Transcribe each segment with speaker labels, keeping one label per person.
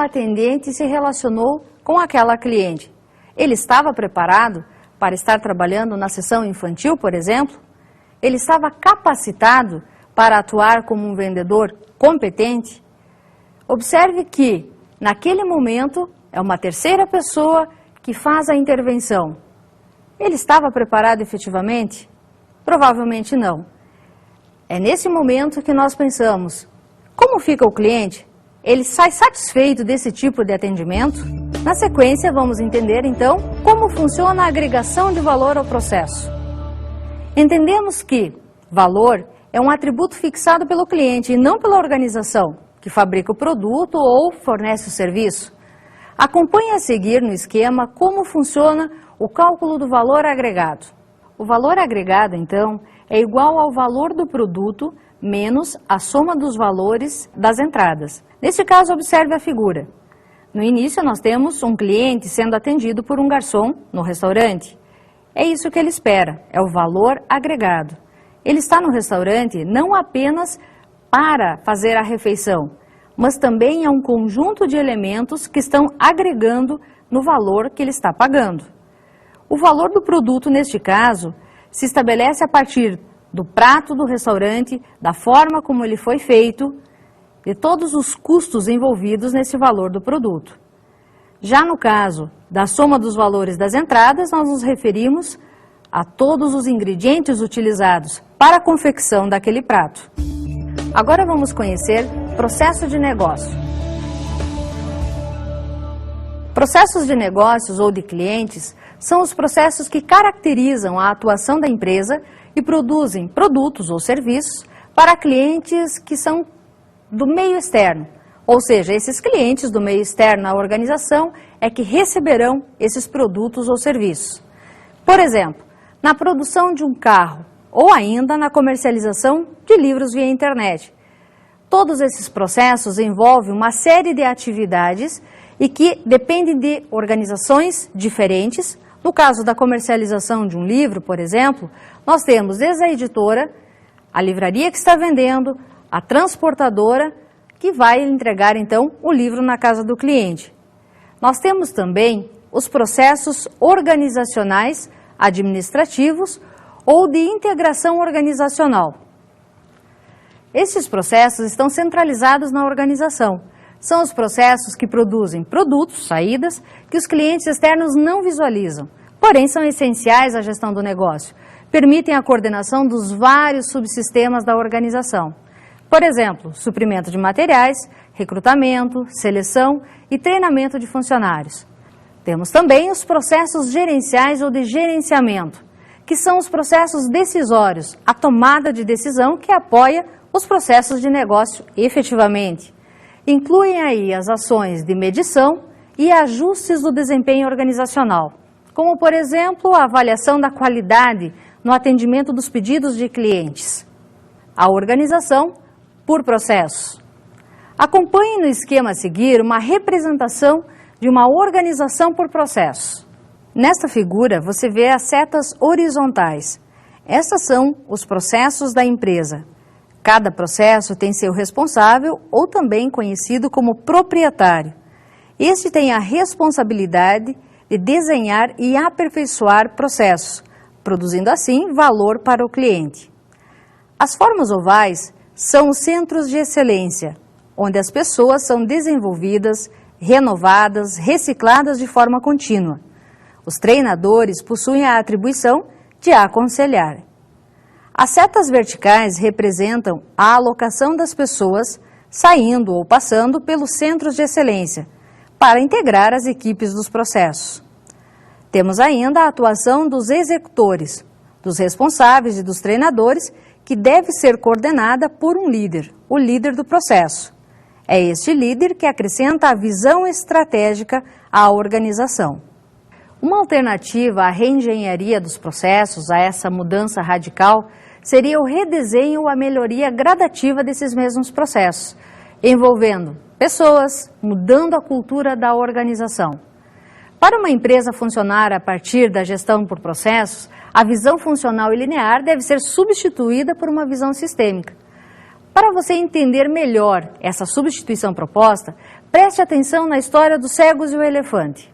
Speaker 1: atendente se relacionou com aquela cliente? Ele estava preparado para estar trabalhando na seção infantil, por exemplo? Ele estava capacitado para atuar como um vendedor competente? Observe que, naquele momento, é uma terceira pessoa que faz a intervenção. Ele estava preparado efetivamente? Provavelmente não. É nesse momento que nós pensamos, como fica o cliente? Ele sai satisfeito desse tipo de atendimento? Na sequência, vamos entender então como funciona a agregação de valor ao processo. Entendemos que valor é um atributo fixado pelo cliente e não pela organização que fabrica o produto ou fornece o serviço. Acompanhe a seguir no esquema como funciona o cálculo do valor agregado. O valor agregado, então, é igual ao valor do produto menos a soma dos valores das entradas. Neste caso, observe a figura. No início, nós temos um cliente sendo atendido por um garçom no restaurante. É isso que ele espera, é o valor agregado. Ele está no restaurante não apenas para fazer a refeição, mas também é um conjunto de elementos que estão agregando no valor que ele está pagando. O valor do produto, neste caso, se estabelece a partir do prato do restaurante, da forma como ele foi feito, de todos os custos envolvidos nesse valor do produto. Já no caso da soma dos valores das entradas, nós nos referimos a todos os ingredientes utilizados para a confecção daquele prato. Agora vamos conhecer processo de negócio. Processos de negócios ou de clientes são os processos que caracterizam a atuação da empresa e produzem produtos ou serviços para clientes que são do meio externo. Ou seja, esses clientes do meio externo à organização é que receberão esses produtos ou serviços. Por exemplo, na produção de um carro ou ainda na comercialização de livros via internet. Todos esses processos envolvem uma série de atividades e que dependem de organizações diferentes. No caso da comercialização de um livro, por exemplo, nós temos desde a editora, a livraria que está vendendo, a transportadora que vai entregar então o livro na casa do cliente. Nós temos também os processos organizacionais, administrativos ou de integração organizacional. Esses processos estão centralizados na organização. São os processos que produzem produtos, saídas, que os clientes externos não visualizam, porém são essenciais à gestão do negócio. Permitem a coordenação dos vários subsistemas da organização. Por exemplo, suprimento de materiais, recrutamento, seleção e treinamento de funcionários. Temos também os processos gerenciais ou de gerenciamento, que são os processos decisórios, a tomada de decisão que apoia os processos de negócio efetivamente. Incluem aí as ações de medição e ajustes do desempenho organizacional, como, por exemplo, a avaliação da qualidade no atendimento dos pedidos de clientes. A organização por processos. Acompanhe no esquema a seguir uma representação de uma organização por processos. Nesta figura, você vê as setas horizontais. Essas são os processos da empresa. Cada processo tem seu responsável ou também conhecido como proprietário. Este tem a responsabilidade de desenhar e aperfeiçoar processos, produzindo assim valor para o cliente. As formas ovais são os centros de excelência, onde as pessoas são desenvolvidas, renovadas, recicladas de forma contínua. Os treinadores possuem a atribuição de aconselhar. As setas verticais representam a alocação das pessoas saindo ou passando pelos centros de excelência para integrar as equipes dos processos. Temos ainda a atuação dos executores, dos responsáveis e dos treinadores, que deve ser coordenada por um líder, o líder do processo. É este líder que acrescenta a visão estratégica à organização. Uma alternativa à reengenharia dos processos, a essa mudança radical, seria o redesenho ou a melhoria gradativa desses mesmos processos, envolvendo pessoas, mudando a cultura da organização. Para uma empresa funcionar a partir da gestão por processos, a visão funcional e linear deve ser substituída por uma visão sistêmica. Para você entender melhor essa substituição proposta, Preste atenção na história dos cegos e o elefante.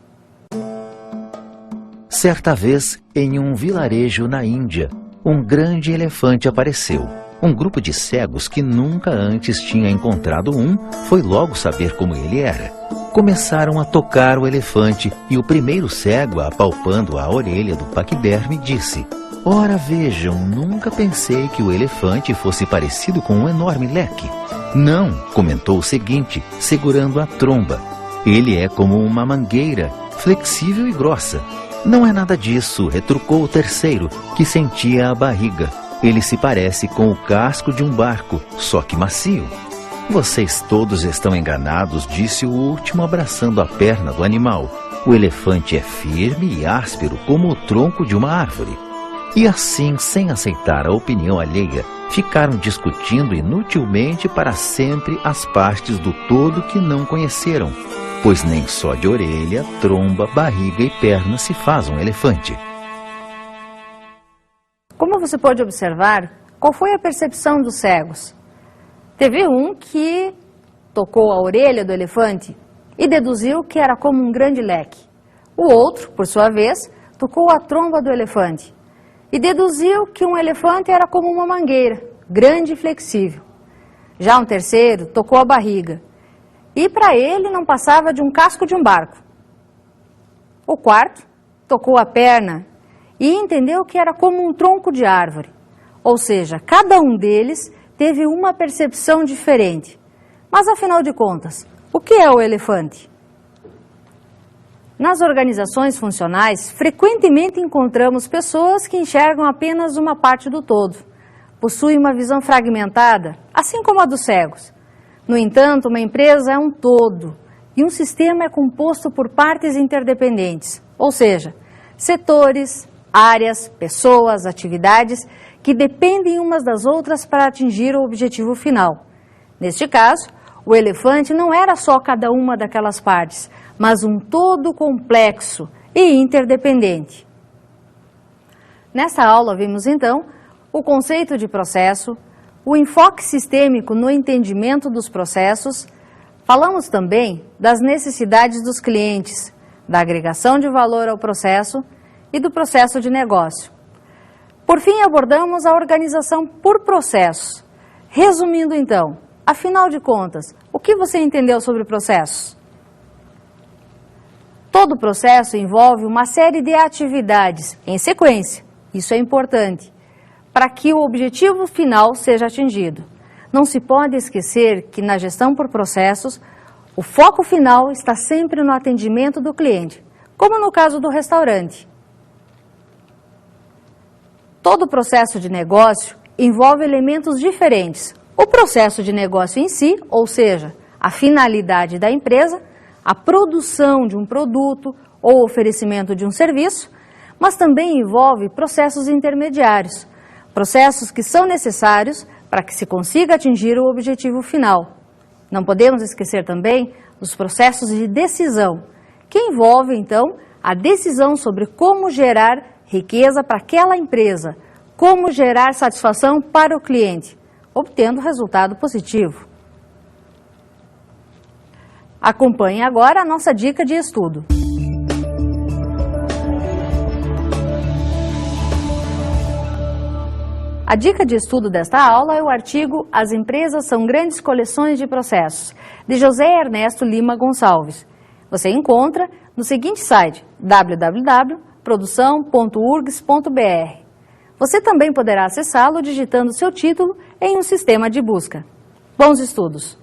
Speaker 2: Certa vez, em um vilarejo na Índia, um grande elefante apareceu. Um grupo de cegos que nunca antes tinha encontrado um foi logo saber como ele era. Começaram a tocar o elefante e o primeiro cego, apalpando a orelha do paquiderme, disse: "Ora vejam, nunca pensei que o elefante fosse parecido com um enorme leque." "Não", comentou o seguinte, segurando a tromba. "Ele é como uma mangueira, flexível e grossa." "Não é nada disso", retrucou o terceiro, que sentia a barriga. "Ele se parece com o casco de um barco, só que macio." "Vocês todos estão enganados", disse o último, abraçando a perna do animal. "O elefante é firme e áspero como o tronco de uma árvore." E assim, sem aceitar a opinião alheia, ficaram discutindo inutilmente para sempre as partes do todo que não conheceram, pois nem só de orelha, tromba, barriga e perna se faz um elefante.
Speaker 1: Como você pode observar, qual foi a percepção dos cegos? Teve um que tocou a orelha do elefante e deduziu que era como um grande leque. O outro, por sua vez, tocou a tromba do elefante e deduziu que um elefante era como uma mangueira, grande e flexível. Já um terceiro tocou a barriga e para ele não passava de um casco de um barco. O quarto tocou a perna e entendeu que era como um tronco de árvore. Ou seja, cada um deles teve uma percepção diferente. Mas afinal de contas, o que é o elefante? Nas organizações funcionais, frequentemente encontramos pessoas que enxergam apenas uma parte do todo. Possuem uma visão fragmentada, assim como a dos cegos. No entanto, uma empresa é um todo e um sistema é composto por partes interdependentes, ou seja, setores, áreas, pessoas, atividades que dependem umas das outras para atingir o objetivo final. Neste caso, o elefante não era só cada uma daquelas partes, mas um todo complexo e interdependente. Nessa aula vimos então o conceito de processo, o enfoque sistêmico no entendimento dos processos. Falamos também das necessidades dos clientes, da agregação de valor ao processo e do processo de negócio. Por fim, abordamos a organização por processos. Resumindo então, afinal de contas, o que você entendeu sobre processos? Todo processo envolve uma série de atividades em sequência, isso é importante, para que o objetivo final seja atingido. Não se pode esquecer que na gestão por processos, o foco final está sempre no atendimento do cliente, como no caso do restaurante. Todo processo de negócio envolve elementos diferentes. O processo de negócio em si, ou seja, a finalidade da empresa, a produção de um produto ou oferecimento de um serviço, mas também envolve processos intermediários, processos que são necessários para que se consiga atingir o objetivo final. Não podemos esquecer também os processos de decisão, que envolvem, então, a decisão sobre como gerar riqueza para aquela empresa, como gerar satisfação para o cliente, obtendo resultado positivo. Acompanhe agora a nossa dica de estudo. A dica de estudo desta aula é o artigo As Empresas são Grandes Coleções de Processos, de José Ernesto Lima Gonçalves. Você encontra no seguinte site, www.produção.urgs.br. Você também poderá acessá-lo digitando seu título em um sistema de busca. Bons estudos!